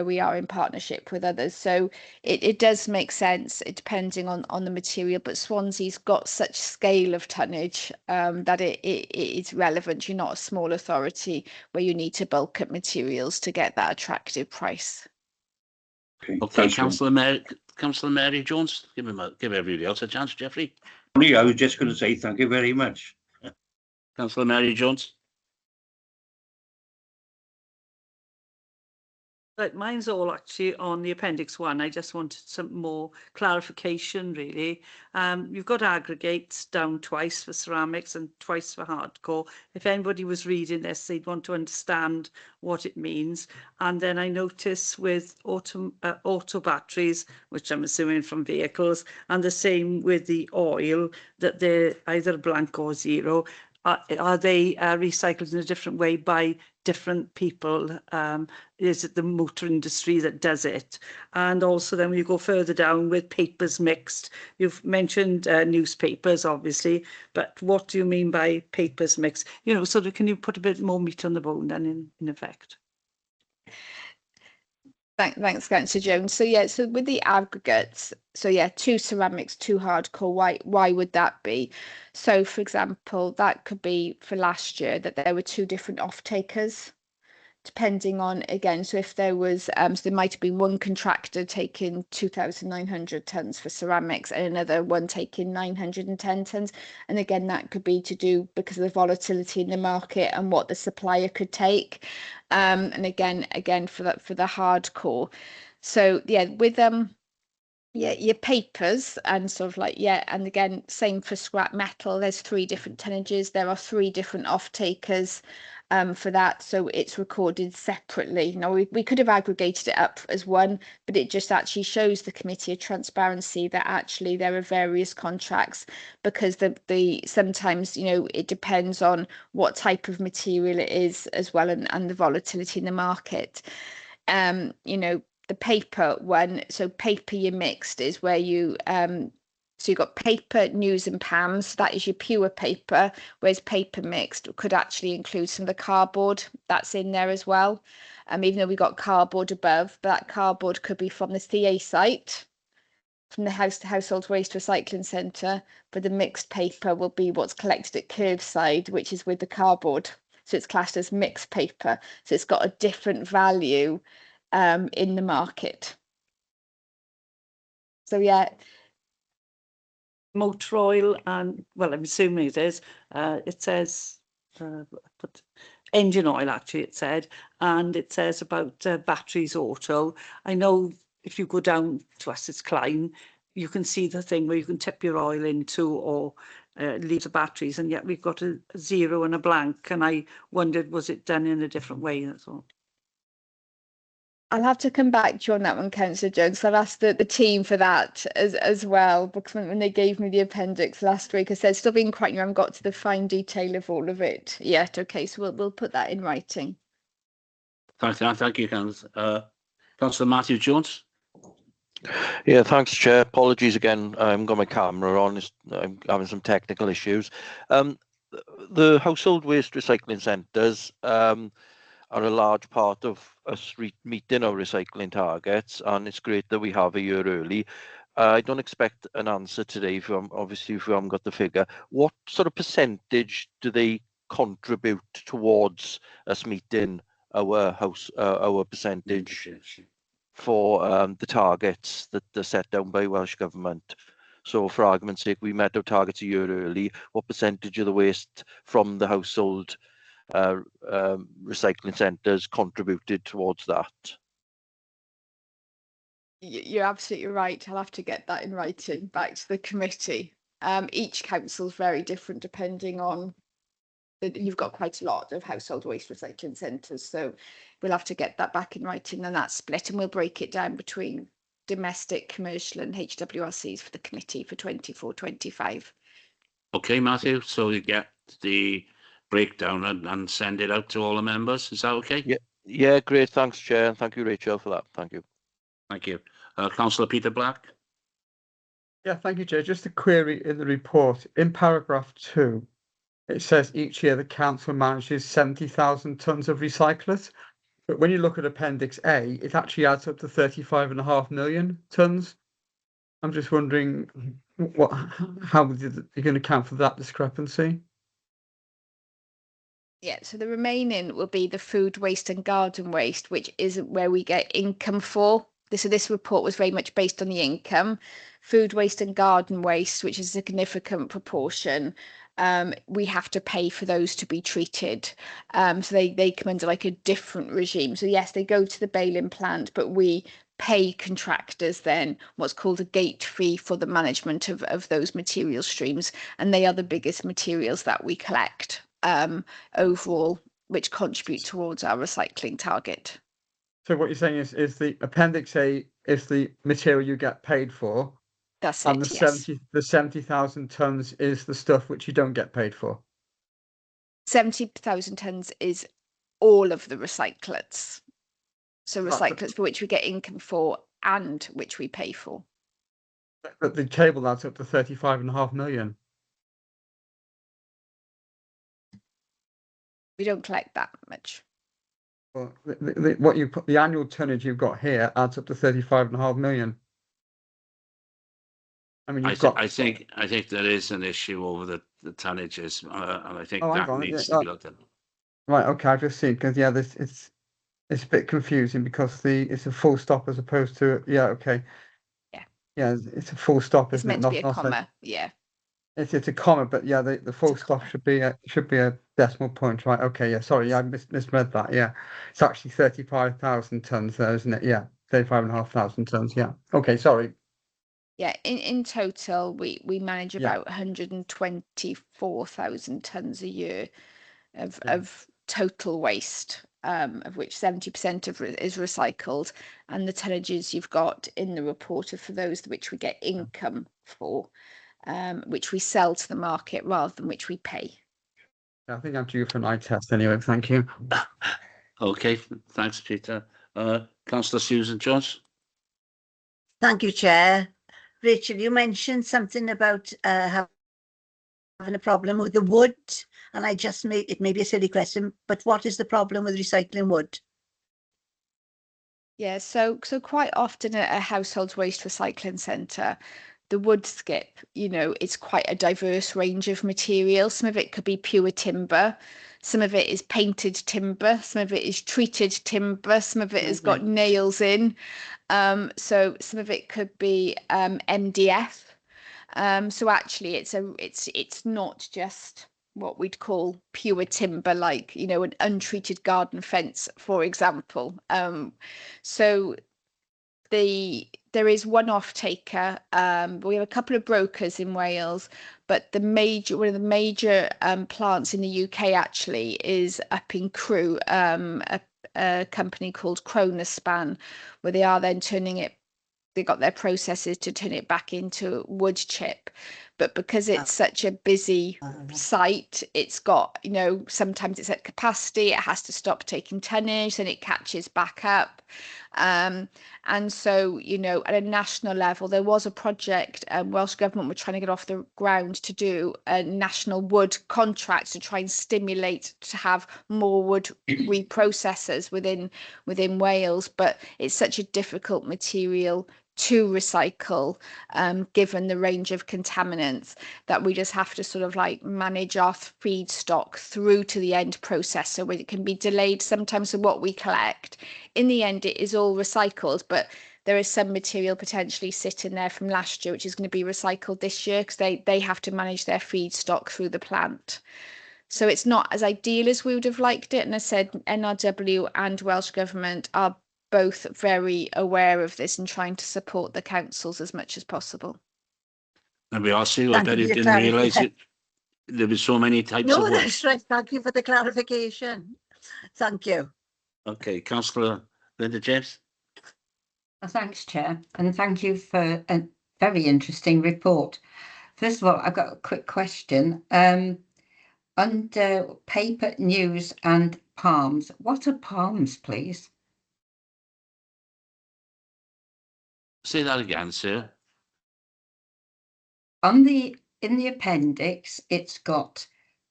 we are in partnership with others. So it does make sense, depending on the material, but Swansea's got such scale of tonnage that it is relevant. You're not a small authority where you need to bulk up materials to get that attractive price. Okay, Councillor Mary Jones, give everybody else a chance, Jeffrey. I was just going to say thank you very much. Councillor Mary Jones. Right, mine's all actually on the Appendix 1. I just wanted some more clarification, really. You've got aggregates down twice for ceramics and twice for hardcore. If anybody was reading this, they'd want to understand what it means. And then I notice with auto batteries, which I'm assuming from vehicles, and the same with the oil, that they're either blank or zero. Are they recycled in a different way by different people? Is it the motor industry that does it? And also then when you go further down with papers mixed, you've mentioned newspapers, obviously, but what do you mean by papers mixed? You know, sort of, can you put a bit more meat on the bone then in effect? Thanks, Councillor Jones. So yeah, so with the aggregates, so yeah, 2 ceramics, 2 hardcore. Why would that be? So for example, that could be for last year that there were 2 different off takers, depending on, again, so if there was so there might have been one contractor taking 2,900 tons for ceramics and another one taking 910 tons, and again that could be to do because of the volatility in the market and what the supplier could take, and again for the hardcore. So yeah, with yeah, your papers and sort of like, yeah, and again, same for scrap metal. There's 3 different tonnages. There are 3 different off takers for that. So it's recorded separately. Now, we could have aggregated it up as one, but it just actually shows the committee of transparency that actually there are various contracts because the sometimes, you know, it depends on what type of material it is as well and the volatility in the market. You know, the paper one, so paper you mixed is where you so you've got paper, news and PAMs, that is your pure paper, whereas paper mixed could actually include some of the cardboard that's in there as well. Even though we got cardboard above, but that cardboard could be from the CA site, from the household waste recycling centre, but the mixed paper will be what's collected at curbside, which is with the cardboard. So it's classed as mixed paper. So it's got a different value in the market. So yeah, Motor oil and, well, I'm assuming it is, it says, but engine oil actually it said, and it says about batteries auto. I know if you go down to Essex Klein, you can see the thing where you can tip your oil into or leave the batteries, and yet we've got a 0 and a blank, and I wondered, was it done in a different way? That's all. I'll have to come back to you on that one, Councillor Jones. I've asked the team for that as well, because when they gave me the appendix last week, I said, still being quite new, I haven't got to the fine detail of all of it yet. Okay, so we'll put that in writing. Thank you, Councillor Matthew Jones. Yeah, thanks, Chair. Apologies again. I haven't got my camera on. I'm having some technical issues. The household waste recycling centres are a large part of us meeting our recycling targets, and it's great that we have a year early. I don't expect an answer today, obviously if we haven't got the figure. What sort of percentage do they contribute towards us meeting our percentage for the targets that are set down by Welsh Government? So for argument's sake, we met our targets a year early. What percentage of the waste from the household recycling centres contributed towards that? You're absolutely right. I'll have to get that in writing back to the committee. Each council is very different depending on you've got quite a lot of household waste recycling centres, so we'll have to get that back in writing and that split, and we'll break it down between domestic, commercial and HWRCs for the committee for 24-25. Okay, Matthew, so you get the breakdown and send it out to all the members. Is that okay? Yeah, great. Thanks, Chair, and thank you, Rachel, for that. Thank you. Thank you. Councillor Peter Black. Yeah, thank you, Chair. Just a query in the report. In paragraph 2, it says each year the council manages 70,000 tonnes of recyclate. But when you look at Appendix A, it actually adds up to 35.5 million tonnes. I'm just wondering how you're going to account for that discrepancy? Yeah, so the remaining will be the food waste and garden waste, which isn't where we get income for. So this report was very much based on the income. Food waste and garden waste, which is a significant proportion, we have to pay for those to be treated. So they come under like a different regime. So yes, they go to the baling plant, but we pay contractors then what's called a gate fee for the management of those material streams, and they are the biggest materials that we collect overall, which contribute towards our recycling target. So what you're saying is the Appendix A is the material you get paid for, That's and it, the yes. 70,000 tons is the stuff which you don't get paid for. 70,000 tons is all of the recyclates. So Right, recyclates for which we get income for and which we pay for. But the table adds up to 35.5 million. We don't collect that much. Well, what you put, the annual tonnage you've got here adds up to 35.5 million. I mean, I think there is an issue over the tonnages, and I think Oh, hang that on, needs yeah, to be looked at. Right, okay, I've just seen, because this it's a bit confusing because it's a full stop as opposed to okay. Yeah, it's a full stop, It's isn't it? meant to be a Not comma, yeah. It's a comma, but yeah, the full stop should be a decimal point, right? Okay, yeah, sorry, I misread that. Yeah, it's actually 35,000 tons there, isn't it? Yeah, 35,500 tons. Yeah. Okay, sorry. Yeah, in total, we manage Yeah. about 124,000 tons a year of Yeah. of total waste, of which 70% is recycled, and the tonnages you've got in the report are for those which we get income for, which we sell to the market rather than which we pay. I think I'm due for an eye test anyway. Thank you. Okay, thanks, Peter. Councillor Susan Jones. Thank you, Chair. Rachel, you mentioned something about having a problem with the wood, and it may be a silly question, but what is the problem with recycling wood? Yeah, so quite often at a household waste recycling centre, the wood skip, it's quite a diverse range of materials. Some of it could be pure timber, some of it is painted timber, some of it is treated timber, some of it has got nails in. So some of it could be MDF. So actually it's not just what we'd call pure timber, like, an untreated garden fence, for example. So there is one off taker. We have a couple of brokers in Wales, but one of the major plants in the UK actually is up in Crewe, a company called Kronospan, where they are then they got their processes to turn it back into wood chip. But because it's such a busy site, it's got, sometimes it's at capacity, it has to stop taking tonnage, then it catches back up. And so, at a national level, there was a project, Welsh Government were trying to get off the ground to do a national wood contract to try and stimulate to have more wood reprocessors within Wales, but it's such a difficult material to recycle, given the range of contaminants, that we just have to sort of like manage our feedstock through to the end processor, where it can be delayed sometimes with what we collect. In the end, it is all recycled, but there is some material potentially sitting there from last year which is going to be recycled this year, because they have to manage their feedstock through the plant. So it's not as ideal as we would have liked it. And I said NRW and Welsh Government are both very aware of this and trying to support the councils as much as possible. And we also, I bet you didn't realise there were so many types of wood. No, that's right. Thank you for the clarification. Thank you. Okay, Councillor Linda James. Thanks, Chair, and thank you for a very interesting report. First of all, I've got a quick question. Under paper, news and palms, what are palms, please? Say that again, sir. In the appendix, it's got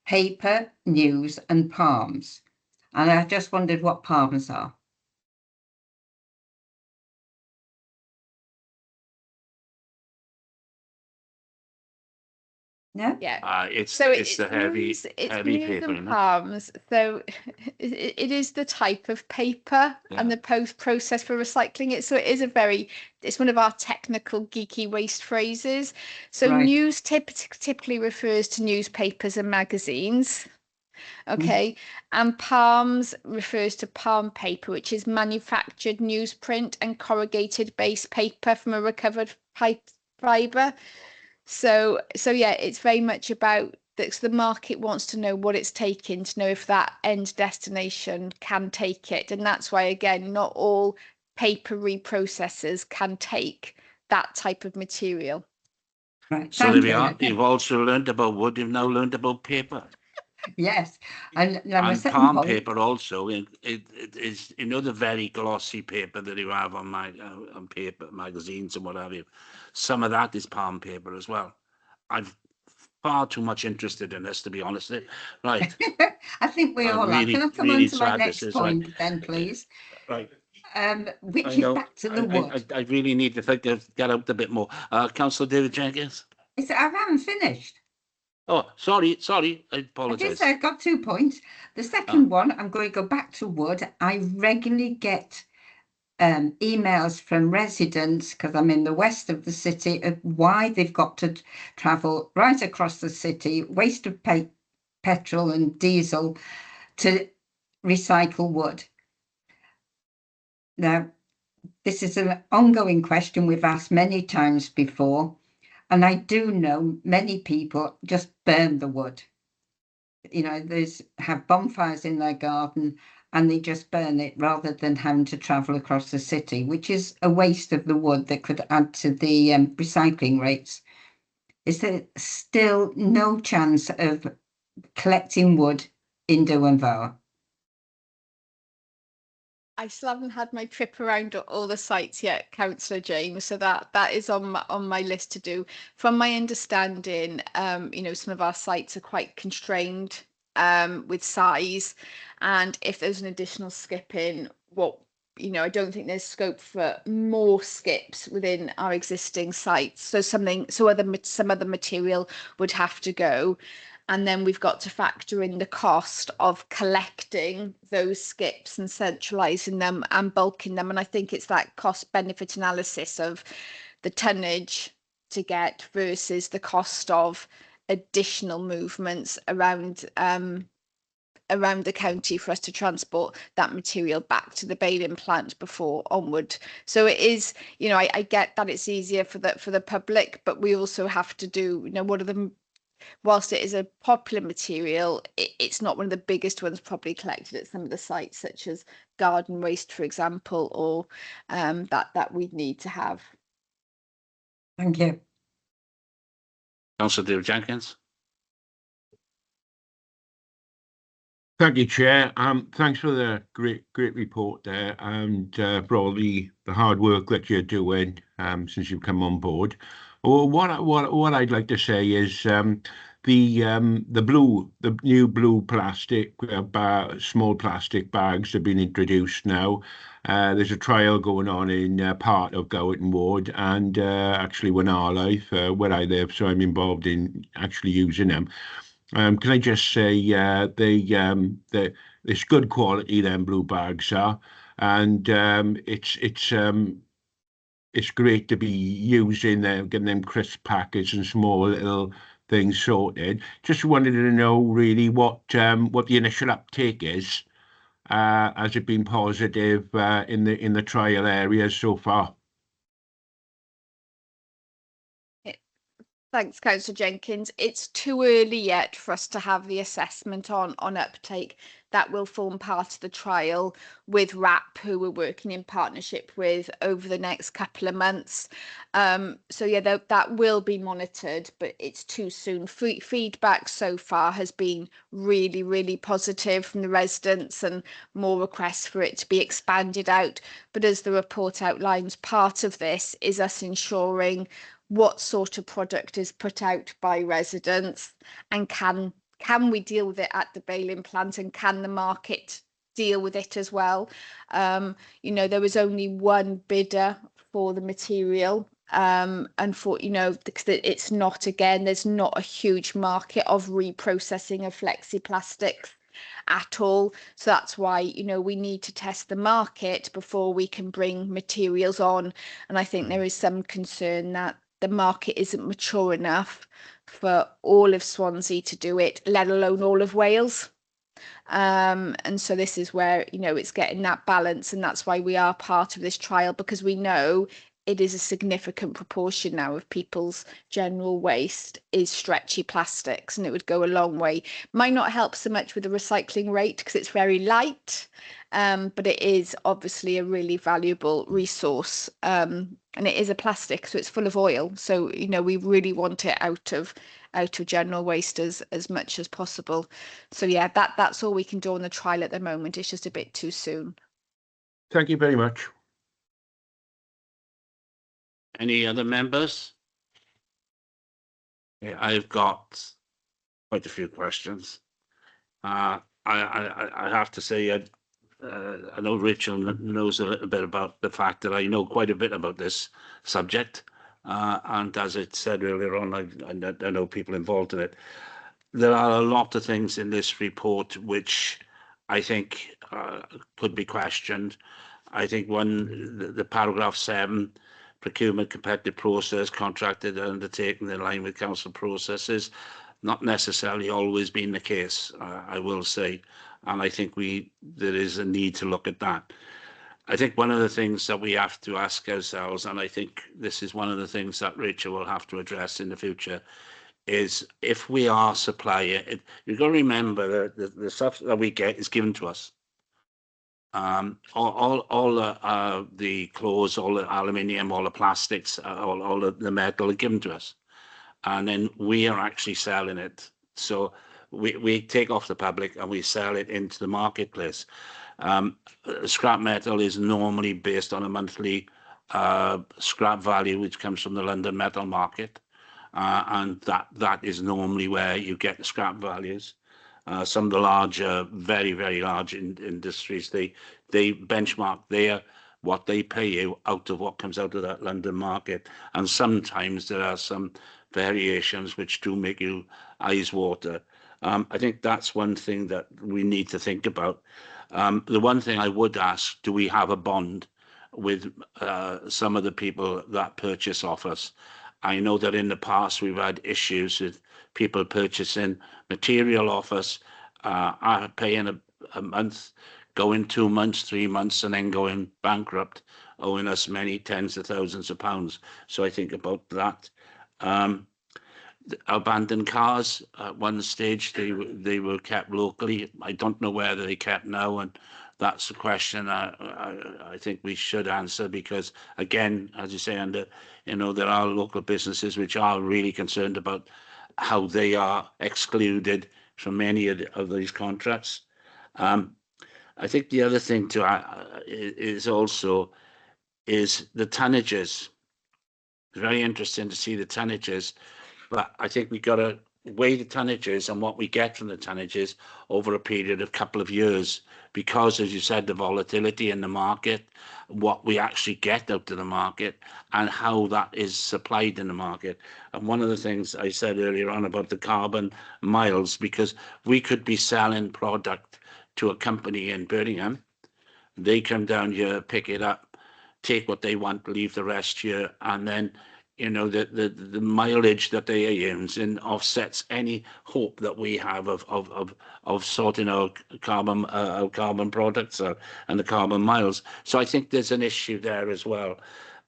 paper, news and palms. And I just wondered what palms are. No? Yeah. It's So it's the heavy it's heavy news paper, and palms. So it is the type of paper Yeah. and the process for recycling it. So it is it's one of our technical geeky waste phrases. So Right. news typically refers to newspapers and magazines. Okay. And palms refers to palm paper, which is manufactured newsprint and corrugated base paper from a recovered fibre. So yeah, it's very much about that. The market wants to know what it's taking, to know if that end destination can take it. And that's why, again, not all paper reprocessors can take that type of material. Right. So Thank there we you. are. You've also learned about wood. You've now learned about paper. Yes. And now my And second palm point. paper also. It is, you know, the very glossy paper that you have on on paper magazines and what have you. Some of that is palm paper as well. I've far too much interested in this, to be honest. Right. I think we I'm all are. really, Can I come really on to my sad next this is, point right. then, please? Right. Which I is know. back to the wood. I really need to think of get out a bit more. Councillor David Jenkins. I haven't finished. Oh, sorry. I I did apologise. say I've got 2 points. The second one, I'm going to go back to wood. I regularly get emails from residents, because I'm in the west of the city, of why they've got to travel right across the city, waste of petrol and diesel to recycle wood. Now, this is an ongoing question we've asked many times before, and I do know many people just burn the wood. You know, have bonfires in their garden and they just burn it rather than having to travel across the city, which is a waste of the wood that could add to the recycling rates. Is there still no chance of collecting wood in Derwent? I still haven't had my trip around all the sites yet, Councillor James. So that is on my list to do. From my understanding, you know, some of our sites are quite constrained with size, and if there's an additional skip in, I don't think there's scope for more skips within our existing sites. So some other material would have to go. And then we've got to factor in the cost of collecting those skips and centralising them and bulking them. And I think it's that cost benefit analysis of the tonnage to get versus the cost of additional movements around the county for us to transport that material back to the baling plant before onward. So it is, you know, I get that it's easier for the public, but we also have to do, you know, what are the, whilst it is a popular material, it's not one of the biggest ones probably collected at some of the sites, such as garden waste, for example, or that we'd need to have. Thank you. Councillor David Jenkins. Thank you, Chair. Thanks for the great report there, and for all the hard work that you're doing since you've come on board. Well, what I'd like to say is the new blue plastic small plastic bags have been introduced now. There's a trial going on in part of Gowerton Ward and actually Wynarlife, where I live, so I'm involved in actually using them. Can I just say it's good quality, them blue bags are, and it's great to be using them, getting them crisp packets and small little things sorted. Just wanted to know really what the initial uptake is. Has it been positive in the trial areas so far? Thanks, Councillor Jenkins. It's too early yet for us to have the assessment on uptake. That will form part of the trial with RAP, who we're working in partnership with over the next couple of months. So yeah, that will be monitored, but it's too soon. Feedback so far has been really, really positive from the residents, and more requests for it to be expanded out. But as the report outlines, part of this is us ensuring what sort of product is put out by residents, and can we deal with it at the baling plant, and can the market deal with it as well? You know, there was only one bidder for the material, and for, because it's not, again, there's not a huge market of reprocessing of flexi plastics at all. So that's why, we need to test the market before we can bring materials on. And I think there is some concern that the market isn't mature enough for all of Swansea to do it, let alone all of Wales. And so this is where, it's getting that balance, and that's why we are part of this trial, because we know it is a significant proportion now of people's general waste is stretchy plastics, and it would go a long way. Might not help so much with the recycling rate because it's very light, but it is obviously a really valuable resource, and it is a plastic, so it's full of oil. So, we really want it out of general waste as much as possible. So yeah, that's all we can do on the trial at the moment. It's just a bit too soon. Thank you very much. Any other members? Yeah, I've got quite a few questions. I have to say, I know Rachel knows a little bit about the fact that I know quite a bit about this subject. And as I said earlier on, I know people involved in it. There are a lot of things in this report which I think could be questioned. I think the paragraph 7, procurement competitive process, contracted and undertaken in line with council processes, not necessarily always been the case, I will say. And I think there is a need to look at that. I think one of the things that we have to ask ourselves, and I think this is one of the things that Rachel will have to address in the future, is if we are supplier, you've got to remember that the stuff that we get is given to us. All the clothes, all the aluminium, all the plastics, all the metal are given to us, and then we are actually selling it. So we take off the public and we sell it into the marketplace. Scrap metal is normally based on a monthly scrap value, which comes from the London metal market, and that is normally where you get the scrap values. Some of the larger, very, very large industries, they benchmark what they pay you out of what comes out of that London market. And sometimes there are some variations which do make you eyes water. I think that's one thing that we need to think about. The one thing I would ask, do we have a bond with some of the people that purchase off us? I know that in the past we've had issues with people purchasing material off us, paying a month, going 2 months, 3 months, and then going bankrupt, owing us many tens of thousands of pounds. So I think about that. Abandoned cars, at one stage they were kept locally. I don't know where they kept now, and that's a question I think we should answer, because again, as you say, there are local businesses which are really concerned about how they are excluded from many of these contracts. I think the other thing is also the tonnages. It's very interesting to see the tonnages, but I think we've got to weigh the tonnages and what we get from the tonnages over a period of a couple of years, because, as you said, the volatility in the market, what we actually get out of the market, and how that is supplied in the market. And one of the things I said earlier on about the carbon miles, because we could be selling product to a company in Birmingham, they come down here, pick it up, take what they want, leave the rest here, and then the mileage that they are using offsets any hope that we have of sorting out carbon products and the carbon miles. So I think there's an issue there as well.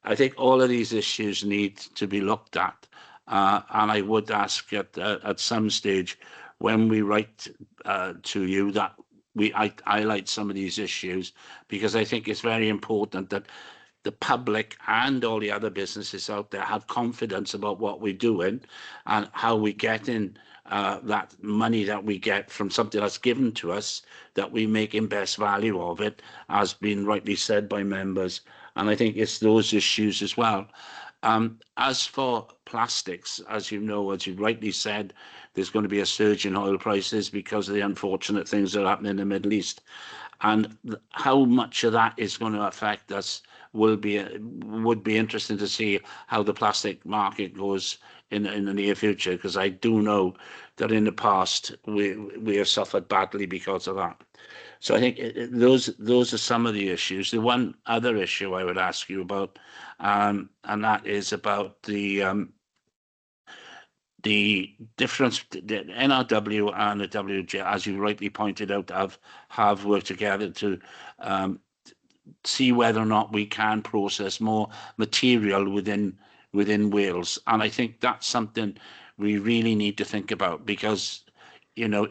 I think all of these issues need to be looked at, and I would ask at some stage when we write to you that we highlight some of these issues, because I think it's very important that the public and all the other businesses out there have confidence about what we're doing and how we get in that money that we get from something that's given to us, that we make in best value of it, as been rightly said by members. And I think it's those issues as well. As for plastics, as you know, as you rightly said, there's going to be a surge in oil prices because of the unfortunate things that are happening in the Middle East. And how much of that is going to affect us would be interesting to see how the plastic market goes in the near future, because I do know that in the past we have suffered badly because of that. So I think those are some of the issues. The one other issue I would ask you about, and that is about the difference. The NRW and the WJ, as you rightly pointed out, have worked together to see whether or not we can process more material within Wales. And I think that's something we really need to think about, because, you know,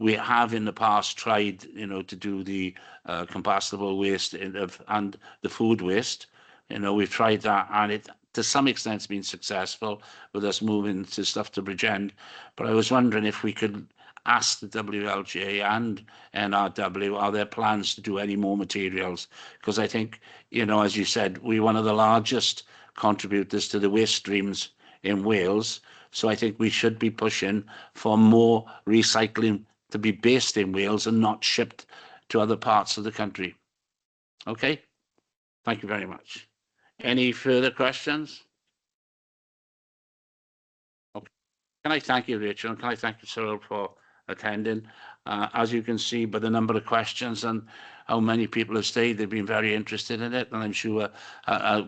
we have in the past tried, you know, to do the compostable waste and the food waste. You know, we've tried that, and it to some extent has been successful with us moving to stuff to Bridgend. But I was wondering if we could ask the WLGA and NRW, are there plans to do any more materials? Because I think, you know, as you said, we're one of the largest contributors to the waste streams in Wales. So I think we should be pushing for more recycling to be based in Wales and not shipped to other parts of the country. Okay, thank you very much. Any further questions? Okay. Can I thank you, Rachel, and can I thank you, Cyril, for attending? As you can see by the number of questions and how many people have stayed, they've been very interested in it, and I'm sure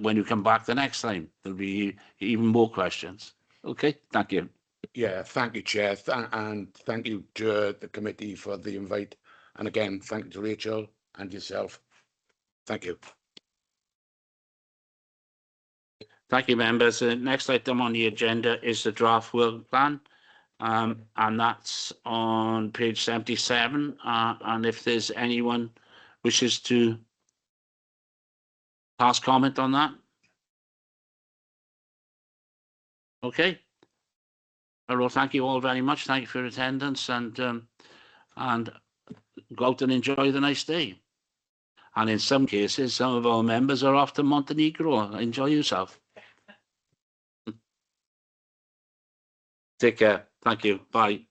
when you come back the next time, there'll be even more questions. Okay, thank you. Yeah, thank you, Chair, and thank you to the committee for the invite. And again, thank you to Rachel and yourself. Thank you. Thank you, members. The next item on the agenda is the draft work plan, and that's on page 77. And if there's anyone wishes to pass comment on that. Okay. Well, thank you all very much. Thank you for your attendance, and go out and enjoy the nice day. And in some cases, some of our members are off to Montenegro. Enjoy yourself. Take care. Thank you. Bye.